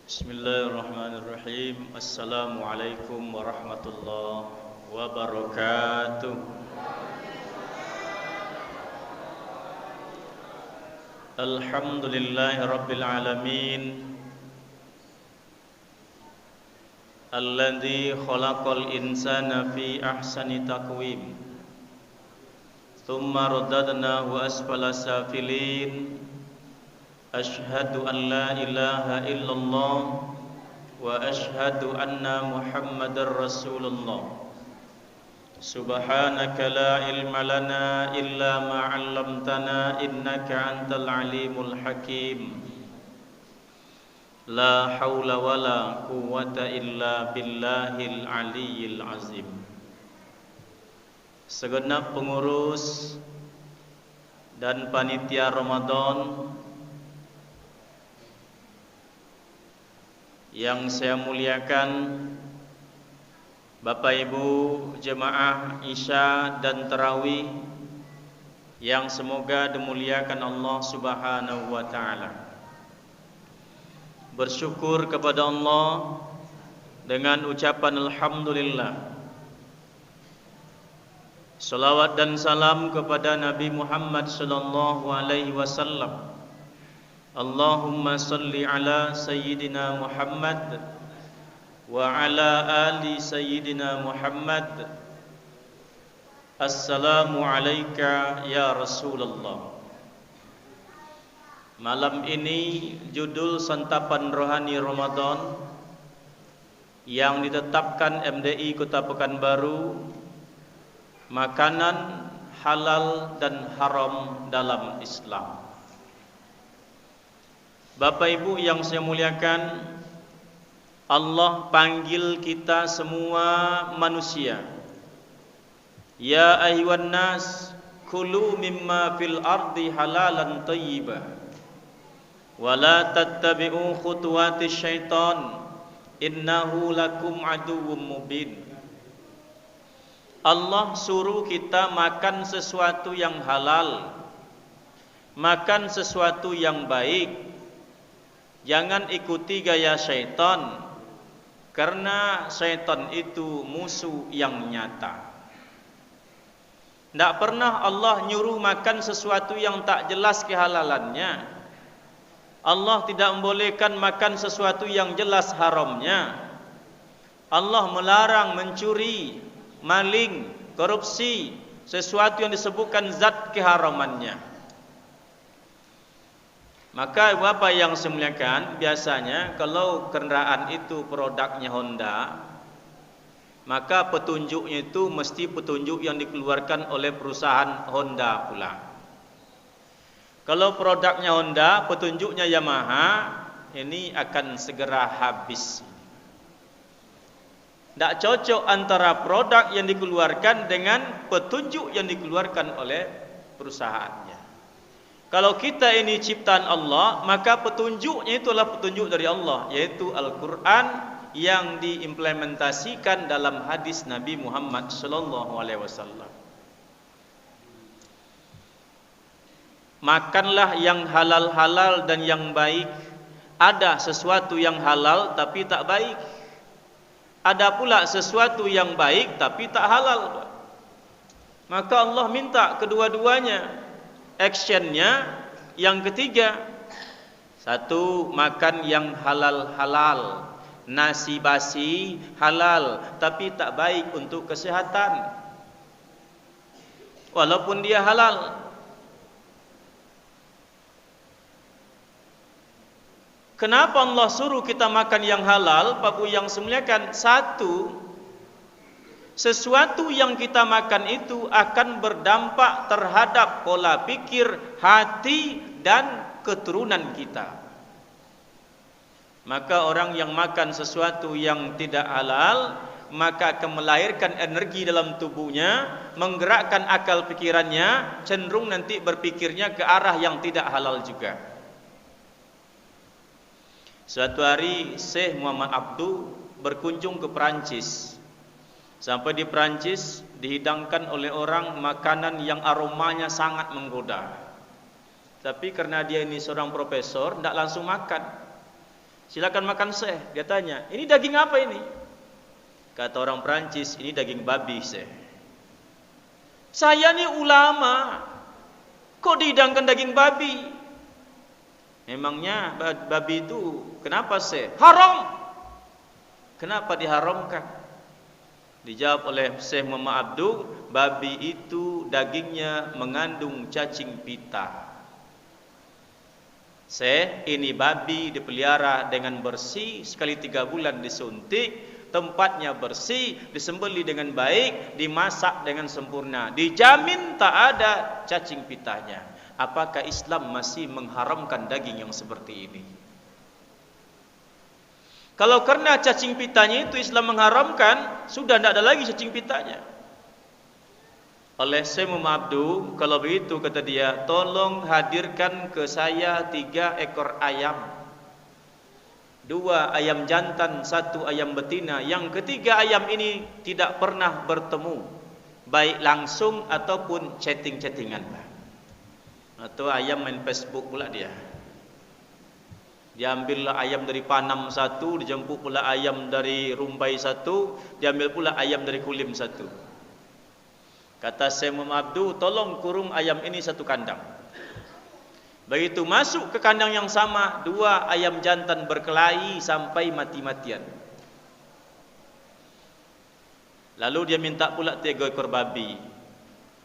Bismillahirrahmanirrahim. Assalamualaikum warahmatullahi wabarakatuh. Alhamdulillahi rabbil alamin. Alladzi khalaqal insana fi ahsani taqwim. Tsumma radadnahu asfala safilin. Ashhadu an la ilaha illallah wa ashhadu anna Muhammadar Rasulullah. Subhanaka la ilma lana illa ma 'allamtana innaka antal alimul hakim. La haula wala quwwata illa billahil aliyyil azim. Segenap pengurus dan panitia Ramadan yang saya muliakan, Bapak Ibu jemaah Isya dan Tarawih yang semoga dimuliakan Allah Subhanahu wa taala. Bersyukur kepada Allah dengan ucapan alhamdulillah. Salawat dan salam kepada Nabi Muhammad sallallahu alaihi wasallam. Allahumma salli ala Sayyidina Muhammad wa ala ali Sayyidina Muhammad. Assalamu alayka ya Rasulullah. Malam ini judul santapan rohani Ramadan yang ditetapkan MDI Kota Pekanbaru, makanan halal dan haram dalam Islam. Bapak Ibu yang saya muliakan, Allah panggil kita semua manusia. Ya ayyuhan nas, kulu mimma fil ardi halalan thayyibah. Wa la tattabi'u khutuwatis syaitan, innahu lakum aduwwum mubin. Allah suruh kita makan sesuatu yang halal, makan sesuatu yang baik. Jangan ikuti gaya syaitan, karena syaitan itu musuh yang nyata. Tidak pernah Allah nyuruh makan sesuatu yang tak jelas kehalalannya. Allah tidak membolehkan makan sesuatu yang jelas haramnya. Allah melarang mencuri, maling, korupsi, sesuatu yang disebutkan zat keharamannya. Maka Bapak yang saya muliakan, biasanya kalau kendaraan itu produknya Honda, maka petunjuknya itu mesti petunjuk yang dikeluarkan oleh perusahaan Honda pula. Kalau produknya Honda, petunjuknya Yamaha, ini akan segera habis. Tidak cocok antara produk yang dikeluarkan dengan petunjuk yang dikeluarkan oleh perusahaannya. Kalau kita ini ciptaan Allah, maka petunjuknya itulah petunjuk dari Allah, yaitu Al-Quran yang diimplementasikan dalam hadis Nabi Muhammad sallallahu alaihi wasallam. Makanlah yang halal-halal dan yang baik. Ada sesuatu yang halal tapi tak baik. Ada pula sesuatu yang baik tapi tak halal. Maka Allah minta kedua-duanya. Actionnya yang ketiga, satu, makan yang halal-halal. Nasi basi halal tapi tak baik untuk kesehatan, walaupun dia halal. Kenapa Allah suruh kita makan yang halal? Bapak Ibu yang semuliakan, satu, sesuatu yang kita makan itu akan berdampak terhadap pola pikir, hati, dan keturunan kita. Maka orang yang makan sesuatu yang tidak halal, maka akan melahirkan energi dalam tubuhnya, menggerakkan akal pikirannya, cenderung nanti berpikirnya ke arah yang tidak halal juga. Suatu hari Syekh Muhammad Abdu berkunjung ke Perancis. Sampai di Perancis dihidangkan oleh orang makanan yang aromanya sangat menggoda. Tapi karena dia ini seorang profesor, tidak langsung makan. Silakan makan Syekh. Dia tanya, ini daging apa ini? Kata orang Perancis, ini daging babi Syekh. Saya ni ulama, kok dihidangkan daging babi? Memangnya babi itu kenapa Syekh? Haram. Kenapa diharamkan? Dijawab oleh Syekh Muhammad Abdul, babi itu dagingnya mengandung cacing pita. Syekh, ini babi dipelihara dengan bersih, sekali 3 bulan disuntik, tempatnya bersih, disembelih dengan baik, dimasak dengan sempurna, dijamin tak ada cacing pitanya. Apakah Islam masih mengharamkan daging yang seperti ini? Kalau karena cacing pitanya itu Islam mengharamkan, sudah tidak ada lagi cacing pitanya. Oleh Syekh Muhammad Abdul, kalau begitu kata dia, tolong hadirkan ke saya 3 ekor ayam, 2 ayam jantan, 1 ayam betina. Yang ketiga ayam ini tidak pernah bertemu, baik langsung ataupun chatting-chattingan. Atau ayam main Facebook pula dia. Diambillah ayam dari Panam 1, dijemput pula ayam dari Rumbai 1, diambil pula ayam dari Kulim 1. Kata Syekh Muhammad Abdul, tolong kurung ayam ini 1 kandang. Begitu masuk ke kandang yang sama, 2 ayam jantan berkelahi sampai mati-matian. Lalu dia minta pula 3 ekor babi.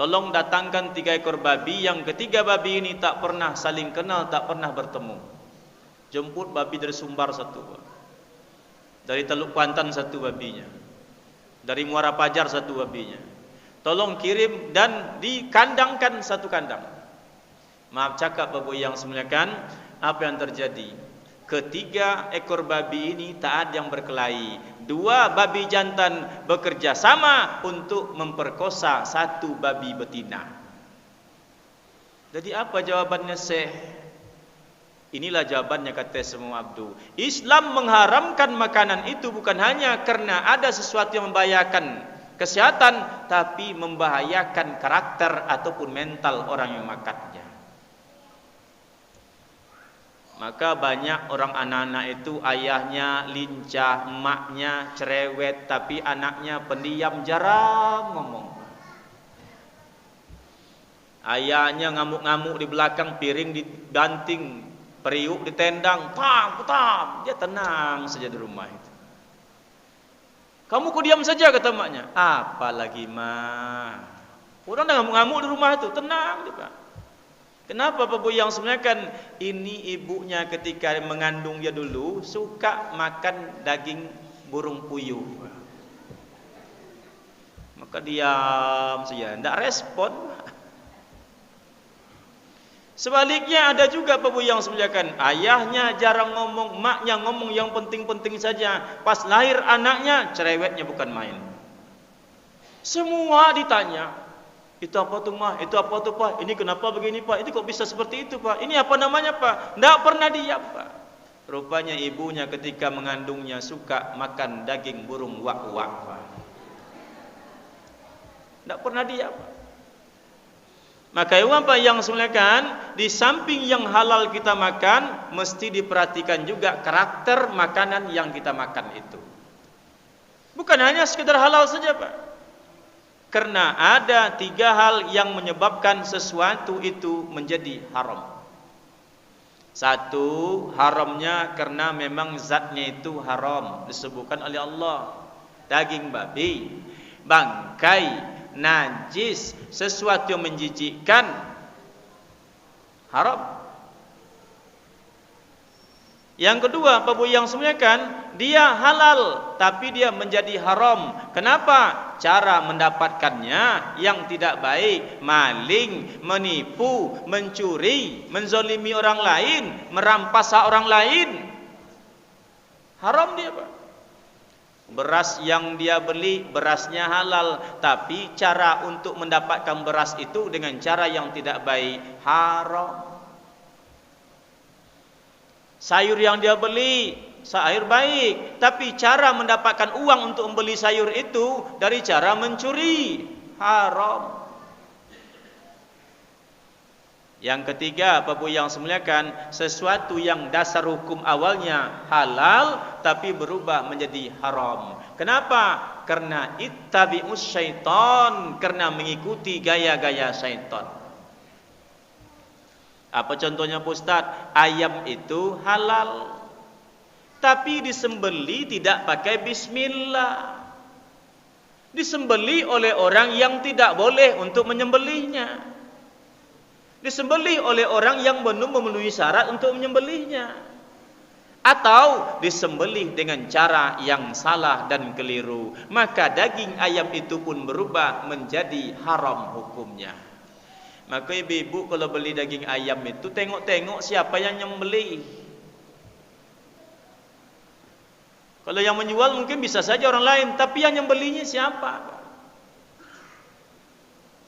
Tolong datangkan 3 ekor babi. Yang ketiga babi ini tak pernah saling kenal, tak pernah bertemu. Jemput babi dari Sumbar 1, dari Teluk Kuantan 1 babinya, dari Muara Pajar 1 babinya. Tolong kirim dan dikandangkan 1 kandang. Maaf cakap Bapak yang semuliakan, apa yang terjadi? Ketiga ekor babi ini tak ada yang berkelahi. 2 babi jantan bekerja sama untuk memperkosa 1 babi betina. Jadi apa jawabannya Syekh? Inilah jawabannya kata Syekh Muhammad Abdul. Islam mengharamkan makanan itu bukan hanya karena ada sesuatu yang membahayakan kesehatan, tapi membahayakan karakter ataupun mental orang yang makannya. Maka banyak orang anak-anak itu ayahnya lincah, emaknya cerewet, tapi anaknya pendiam, jarang ngomong. Ayahnya ngamuk-ngamuk di belakang, piring dibanting, periuk ditendang, tam, dia tenang saja di rumah itu. Kamu kok diam saja kata emaknya. Apalagi mah, orang dah ngamuk-ngamuk di rumah itu, tenang dia Pak. Kenapa Bapak yang sebenarnya kan ini ibunya ketika mengandung dia dulu suka makan daging burung puyuh. Maka diam saja, tidak respon. Sebaliknya ada juga Bapak yang sebenarnya ayahnya jarang ngomong, maknya ngomong yang penting-penting saja. Pas lahir anaknya cerewetnya bukan main. Semua ditanya. Itu apa tuh mah? Itu apa tuh Pak? Ini kenapa begini Pak? Ini kok bisa seperti itu Pak? Ini apa namanya Pak? Tidak pernah diam Pak. Rupanya ibunya ketika mengandungnya suka makan daging burung wak-wak Pak. Tidak pernah diam Pak. Maka apa yang semuliakan, di samping yang halal kita makan, mesti diperhatikan juga karakter makanan yang kita makan itu. Bukan hanya sekedar halal saja Pak. Karena ada 3 hal yang menyebabkan sesuatu itu menjadi haram. 1, haramnya karena memang zatnya itu haram, disebutkan oleh Allah. Daging babi, bangkai, najis, sesuatu yang menjijikkan, haram. Yang kedua, Bapak yang semuliakan, dia halal tapi dia menjadi haram. Kenapa? Cara mendapatkannya yang tidak baik, maling, menipu, mencuri, menzolimi orang lain, merampas hak orang lain. Haram dia Pak. Beras yang dia beli, berasnya halal, tapi cara untuk mendapatkan beras itu dengan cara yang tidak baik, haram. Sayur yang dia beli, sayur baik, tapi cara mendapatkan uang untuk membeli sayur itu dari cara mencuri, haram. Yang ketiga, Bapak yang semuliakan, sesuatu yang dasar hukum awalnya halal tapi berubah menjadi haram. Kenapa? Karena ittabi'us syaitan, karena mengikuti gaya-gaya syaitan. Apa contohnya Pak Ustaz? Ayam itu halal, tapi disembeli tidak pakai bismillah. Disembeli oleh orang yang tidak boleh untuk menyembelihnya. Disembelih oleh orang yang belum memenuhi syarat untuk menyembelihnya, atau disembelih dengan cara yang salah dan keliru, maka daging ayam itu pun berubah menjadi haram hukumnya. Maka ibu-ibu kalau beli daging ayam itu tengok-tengok siapa yang nyembelih. Kalau yang menjual mungkin bisa saja orang lain, tapi yang nyembelihnya siapa?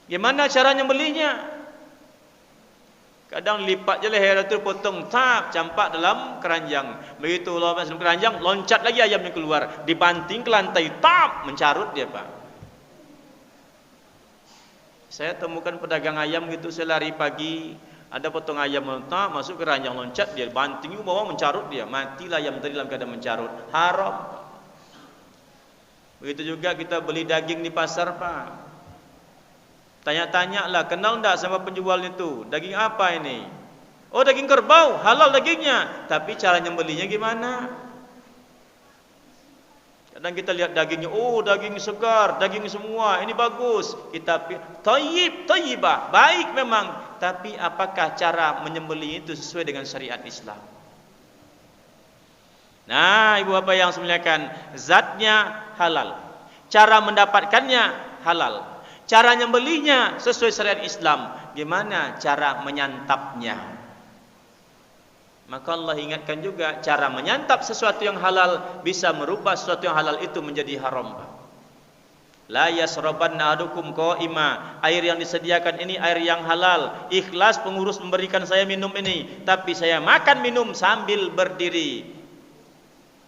Gimana cara nyembelihnya? Kadang lipat je leher itu, potong, campak dalam keranjang. Begitu lompat dalam keranjang, loncat lagi ayamnya keluar, dibanting ke lantai, mencarut dia, Pak. Saya temukan pedagang ayam gitu, saya lari pagi, ada potong ayam masuk ke keranjang, loncat dia, banting ke bawah, mencarut dia, matilah ayam tadi dalam keadaan mencarut, haram. Begitu juga kita beli daging di pasar, Pak. Tanya-tanya lah, kenal enggak sama penjual itu? Daging apa ini? Oh, daging kerbau, halal dagingnya. Tapi cara nyembelihnya gimana? Kadang kita lihat dagingnya, oh daging segar, daging semua, ini bagus. Kita thayyibah, baik memang. Tapi apakah cara menyembelih itu sesuai dengan syariat Islam? Nah, ibu bapak yang semuliakan, zatnya halal, cara mendapatkannya halal, cara nyembelihnya sesuai syariat Islam. Gimana cara menyantapnya? Maka Allah ingatkan juga, cara menyantap sesuatu yang halal bisa merubah sesuatu yang halal itu menjadi haram. La yasrabanna ahadukum qa'ima. Air yang disediakan ini air yang halal. Ikhlas pengurus memberikan saya minum ini, tapi saya makan minum sambil berdiri.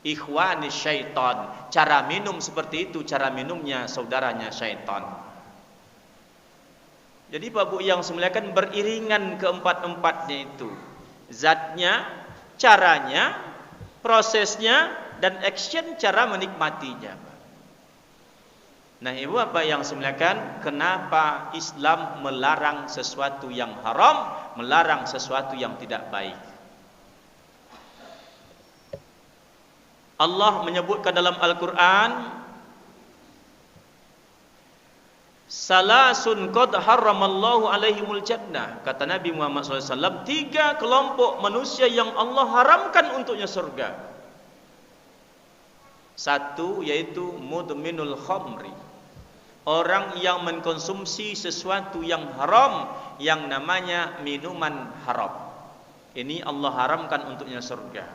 Ikhwani syaitan. Cara minum seperti itu, cara minumnya saudaranya syaitan. Jadi Pak Bu yang semuliakan, beriringan keempat-empatnya itu. Zatnya, caranya, prosesnya, dan action cara menikmatinya. Nah, ibu apa yang semuliakan, kenapa Islam melarang sesuatu yang haram, melarang sesuatu yang tidak baik? Allah menyebutkan dalam Al-Quran, salasun qad harramallahu alaihimul jannah. Kata Nabi Muhammad SAW, 3 kelompok manusia yang Allah haramkan untuknya surga. 1 yaitu mudminul khamri, orang yang mengkonsumsi sesuatu yang haram, yang namanya minuman haram. Ini Allah haramkan untuknya surga.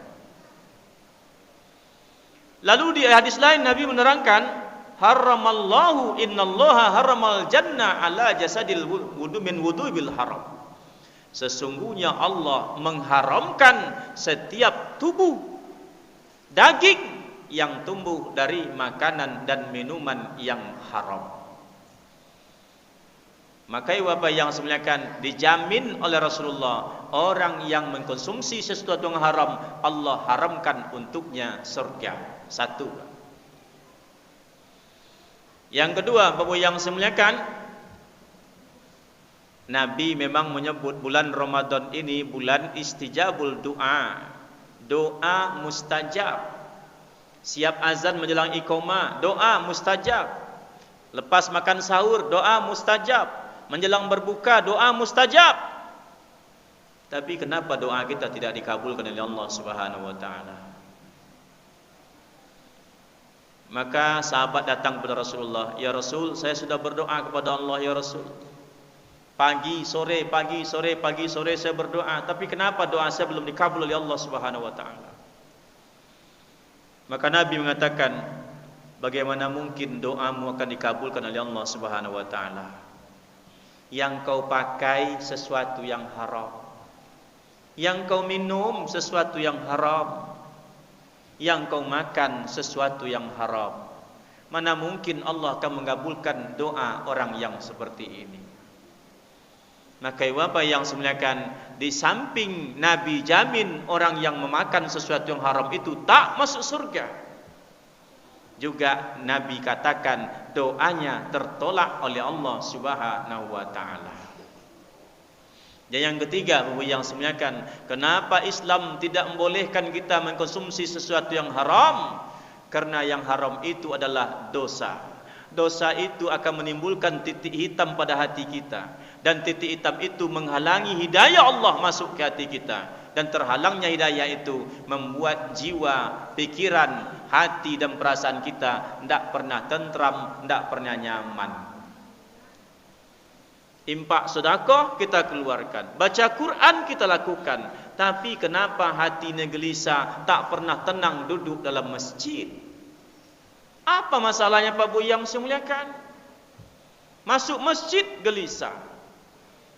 Lalu di hadis lain Nabi menerangkan, haramallahu innallaha haramal jannah ala jasadil wudu min wudubil haram. Sesungguhnya Allah mengharamkan setiap tubuh daging yang tumbuh dari makanan dan minuman yang haram. Maka Bapak yang semuliakan, dijamin oleh Rasulullah, orang yang mengkonsumsi sesuatu yang haram, Allah haramkan untuknya surga. 1. Yang kedua, Bapak yang semuliakan, Nabi memang menyebut bulan Ramadan ini bulan istijabul doa, doa mustajab. Siap azan menjelang iqamah, doa mustajab. Lepas makan sahur, doa mustajab. Menjelang berbuka, doa mustajab. Tapi kenapa doa kita tidak dikabulkan oleh Allah Subhanahu wa taala? Maka sahabat datang kepada Rasulullah, "Ya Rasul, saya sudah berdoa kepada Allah ya Rasul. Pagi, sore, pagi, sore, pagi, sore saya berdoa, tapi kenapa doa saya belum dikabul oleh Allah Subhanahu wa taala?" Maka Nabi mengatakan, bagaimana mungkin doamu akan dikabulkan oleh Allah Subhanahu wa taala? Yang kau pakai sesuatu yang haram, yang kau minum sesuatu yang haram, yang kau makan sesuatu yang haram. Mana mungkin Allah akan mengabulkan doa orang yang seperti ini? Maka apa yang semuliakan, di samping Nabi jamin orang yang memakan sesuatu yang haram itu tak masuk surga, juga Nabi katakan doanya tertolak oleh Allah Subhanahu wa taala. Dan yang ketiga, Bapak yang semuliakan, kenapa Islam tidak membolehkan kita mengkonsumsi sesuatu yang haram? Karena yang haram itu adalah dosa. Dosa itu akan menimbulkan titik hitam pada hati kita, dan titik hitam itu menghalangi hidayah Allah masuk ke hati kita, dan terhalangnya hidayah itu membuat jiwa, pikiran, hati dan perasaan kita tidak pernah tentram, tidak pernah nyaman. Infak sedekah kita keluarkan, baca Quran kita lakukan, tapi kenapa hati gelisah, tak pernah tenang duduk dalam masjid? Apa masalahnya Pak Bu yang saya muliakan? Masuk masjid gelisah,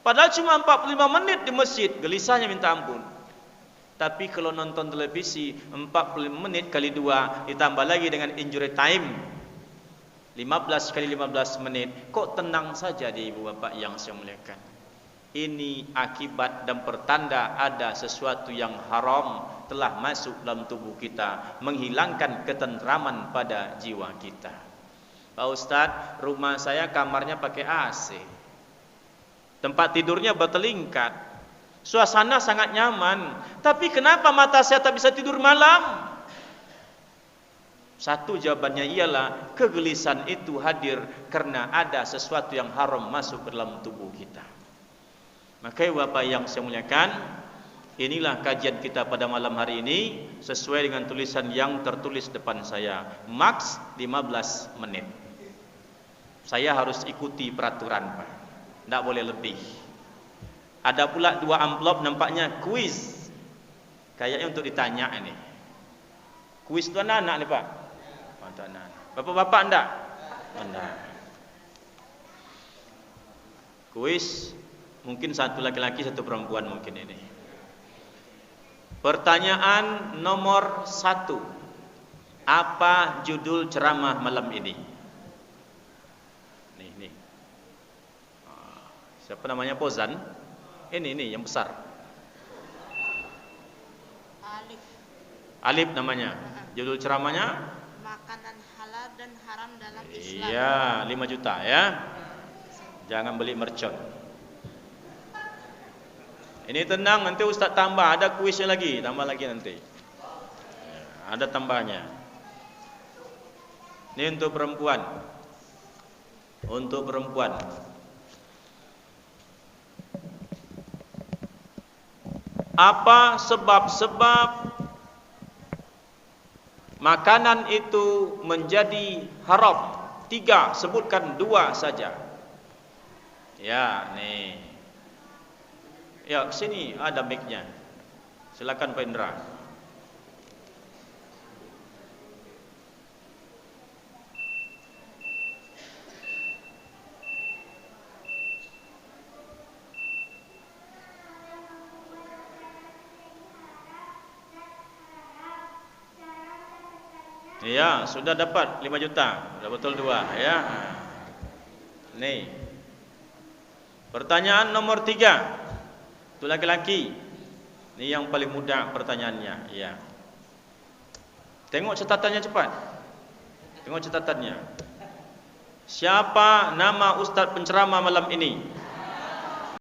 padahal cuma 45 menit di masjid, gelisahnya minta ampun. Tapi kalau nonton televisi 45 menit kali 2 ditambah lagi dengan injury time 15 kali 15 menit, kok tenang saja di ibu bapak yang saya muliakan. Ini akibat dan pertanda ada sesuatu yang haram telah masuk dalam tubuh kita, menghilangkan ketentraman pada jiwa kita. Pak Ustadz, rumah saya kamarnya pakai AC, tempat tidurnya bertelingkat, suasana sangat nyaman, tapi kenapa mata saya tak bisa tidur malam? Satu jawabannya ialah kegelisahan itu hadir karena ada sesuatu yang haram masuk ke dalam tubuh kita. Maka Bapak yang saya muliakan, inilah kajian kita pada malam hari ini sesuai dengan tulisan yang tertulis depan saya, max 15 menit. Saya harus ikuti peraturan Pak, tidak boleh lebih. Ada pula 2 amplop nampaknya kuis, kayaknya untuk ditanya ini. Kuis itu anak-anak nih Pak. Bapak-bapak enggak? Enggak. Kuis mungkin satu laki-laki satu perempuan mungkin ini. Pertanyaan nomor 1. Apa judul ceramah malam ini? Nih. Siapa namanya Pozan? Ini yang besar. Alif namanya. Judul ceramahnya makanan halal dan haram dalam Islam. Iya, 5 juta ya. Jangan beli mercon. Ini tenang, nanti Ustaz tambah, ada kuisnya lagi, tambah lagi nanti. Ada tambahnya. Ini untuk perempuan. Untuk perempuan. Apa sebab-sebab makanan itu menjadi haram? 3, sebutkan 2 saja. Ya, nih. Ya, sini ada mic-nya. Silakan Pak Indra. Ya, sudah dapat 5 juta. Sudah betul 2 ya. Nih. Pertanyaan nomor 3. Itu laki-laki. Ini yang paling mudah pertanyaannya, ya. Tengok catatannya cepat. Tengok catatannya. Siapa nama ustaz penceramah malam ini?